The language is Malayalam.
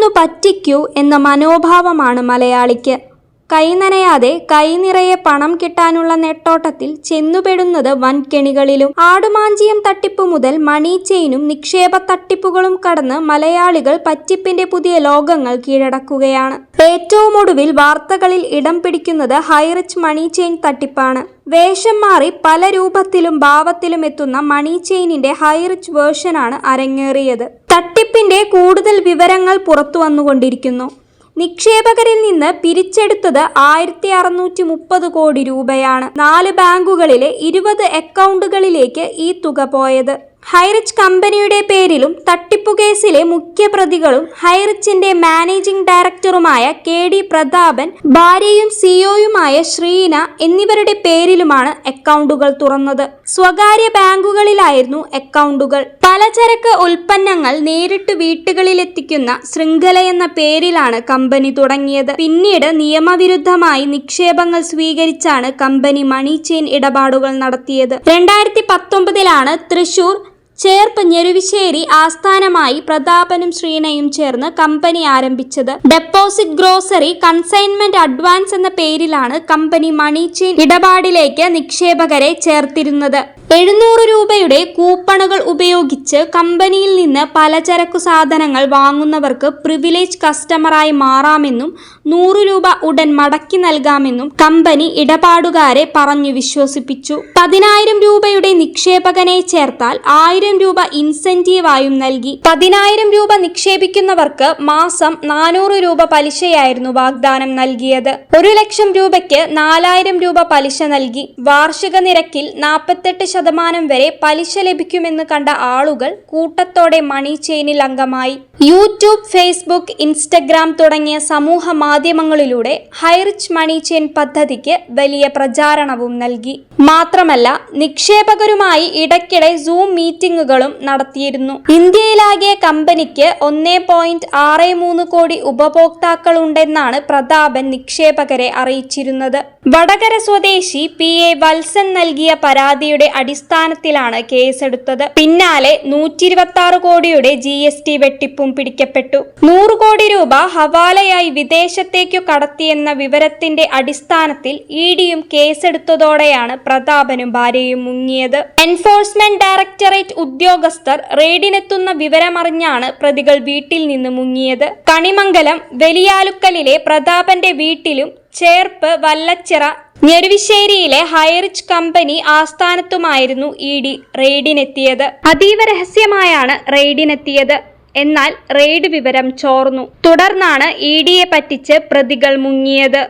ഒന്ന് പറ്റിക്കൂ എന്ന മനോഭാവമാണ് മലയാളിക്ക്. കൈനനയാതെ കൈനിറയെ പണം കിട്ടാനുള്ള നെട്ടോട്ടത്തിൽ ചെന്നുപെടുന്നത് വൻകെണികളിലും. ആടുമാഞ്ചിയം തട്ടിപ്പ് മുതൽ മണി ചെയിനും നിക്ഷേപ തട്ടിപ്പുകളും കടന്ന് മലയാളികൾ പറ്റിപ്പിന്റെ പുതിയ ലോകങ്ങൾ കീഴടക്കുകയാണ്. ഏറ്റവും ഒടുവിൽ വാർത്തകളിൽ ഇടം പിടിക്കുന്നത് ഹൈറിച്ച് മണി ചെയിൻ തട്ടിപ്പാണ്. വേഷം മാറി പല രൂപത്തിലും ഭാവത്തിലും എത്തുന്ന മണി ചെയിനിന്റെ ഹൈറിച്ച് വേർഷനാണ് അരങ്ങേറിയത്. തട്ടിപ്പിന്റെ കൂടുതൽ വിവരങ്ങൾ പുറത്തു വന്നുകൊണ്ടിരിക്കുന്നു. നിക്ഷേപകരിൽ നിന്ന് പിരിച്ചെടുത്തത് 1630 കോടി രൂപയാണ്. 4 ബാങ്കുകളിലെ 20 അക്കൗണ്ടുകളിലേക്ക് ഈ തുക പോയത്. ഹൈറിച്ച് കമ്പനിയുടെ പേരിലും തട്ടിപ്പു കേസിലെ മുഖ്യപ്രതികളും ഹൈറിച്ചിന്റെ മാനേജിംഗ് ഡയറക്ടറുമായ KD പ്രതാപൻ, ഭാര്യയും സിഇഒയുമായ ശ്രീന എന്നിവരുടെ പേരിലുമാണ് അക്കൗണ്ടുകൾ തുറന്നത്. സ്വകാര്യ ബാങ്കുകളിലായിരുന്നു അക്കൗണ്ടുകൾ. പലചരക്ക് ഉൽപ്പന്നങ്ങൾ നേരിട്ട് വീട്ടുകളിലെത്തിക്കുന്ന ശൃംഖലയെന്ന പേരിലാണ് കമ്പനി തുടങ്ങിയത്. പിന്നീട് നിയമവിരുദ്ധമായി നിക്ഷേപങ്ങൾ സ്വീകരിച്ചാണ് കമ്പനി മണി ചെയിൻ ഇടപാടുകൾ നടത്തിയത്. 2019 തൃശൂർ ചേർപ്പ് ഞെരുവിശ്ശേരി ആസ്ഥാനമായി പ്രതാപനും ശ്രീനയും ചേർന്ന് കമ്പനി ആരംഭിച്ചത്. ഡെപ്പോസിറ്റ് ഗ്രോസറി കൺസൈൻമെന്റ് അഡ്വാൻസ് എന്ന പേരിലാണ് കമ്പനി മണി ചെയിൻ ഇടപാടിലേക്ക് നിക്ഷേപകരെ ചേർത്തിരുന്നത്. 700 രൂപയുടെ കൂപ്പണുകൾ ഉപയോഗിച്ച് കമ്പനിയിൽ നിന്ന് പലചരക്കു സാധനങ്ങൾ വാങ്ങുന്നവർക്ക് പ്രിവിലേജ് കസ്റ്റമറായി മാറാമെന്നും 100 രൂപ ഉടൻ മടക്കി നൽകാമെന്നും കമ്പനി ഇടപാടുകാരെ പറഞ്ഞു വിശ്വസിപ്പിച്ചു. 10,000 രൂപയുടെ നിക്ഷേപകനെ ചേർത്താൽ 1000 രൂപ ഇൻസെന്റീവായും നൽകി. 10,000 രൂപ നിക്ഷേപിക്കുന്നവർക്ക് മാസം 400 രൂപ പലിശയായിരുന്നു വാഗ്ദാനം നൽകിയത്. 1,00,000 രൂപയ്ക്ക് 4,000 രൂപ പലിശ നൽകി. വാർഷിക നിരക്കിൽ 48% വരെ പലിശ ലഭിക്കുമെന്ന് കണ്ട ആളുകൾ കൂട്ടത്തോടെ മണി ചെയിനിൽ അംഗമായി. യൂട്യൂബ്, ഫേസ്ബുക്ക്, ഇൻസ്റ്റഗ്രാം തുടങ്ങിയ സമൂഹ മാധ്യമങ്ങളിലൂടെ ഹൈറിച്ച് മണി ചെയിൻ പദ്ധതിക്ക് വലിയ പ്രചാരണവും നൽകി. മാത്രമല്ല, നിക്ഷേപകരുമായി ഇടയ്ക്കിടെ സൂം മീറ്റിംഗുകളും നടത്തിയിരുന്നു. ഇന്ത്യയിലാകെ കമ്പനിക്ക് 1.63 കോടി ഉപഭോക്താക്കളുണ്ടെന്നാണ് പ്രതാപൻ നിക്ഷേപകരെ അറിയിച്ചിരുന്നത്. വടകര സ്വദേശി PA വത്സൻ നൽകിയ പരാതിയുടെ അടിസ്ഥാനത്തിലാണ് കേസെടുത്തത്. പിന്നാലെ 126 കോടിയുടെ GST വെട്ടിപ്പും പിടിക്കപ്പെട്ടു. 100 കോടി രൂപ ഹവാലയായി വിദേശത്തേക്കു കടത്തിയെന്ന വിവരത്തിന്റെ അടിസ്ഥാനത്തിൽ EDയും കേസെടുത്തതോടെയാണ് പ്രതാപനും ഭാര്യയും മുങ്ങിയത്. എൻഫോഴ്സ്മെന്റ് ഡയറക്ടറേറ്റ് ഉദ്യോഗസ്ഥർ റെയ്ഡിനെത്തുന്ന വിവരമറിഞ്ഞാണ് പ്രതികൾ വീട്ടിൽ നിന്ന് മുങ്ങിയത്. കണിമംഗലം വലിയാലുക്കലിലെ പ്രതാപന്റെ വീട്ടിലും ചേർപ്പ് വല്ലച്ചിറ ഞെരുവിശ്ശേരിയിലെ ഹൈറിച്ച് കമ്പനി ആസ്ഥാനത്തുമായിരുന്നു ED റെയ്ഡിനെത്തിയത്. അതീവ രഹസ്യമായാണ് റെയ്ഡിനെത്തിയത്. എന്നാൽ റെയ്ഡ് വിവരം ചോർന്നു. തുടർന്നാണ് EDയെ പറ്റിച്ച് പ്രതികൾ മുങ്ങിയത്.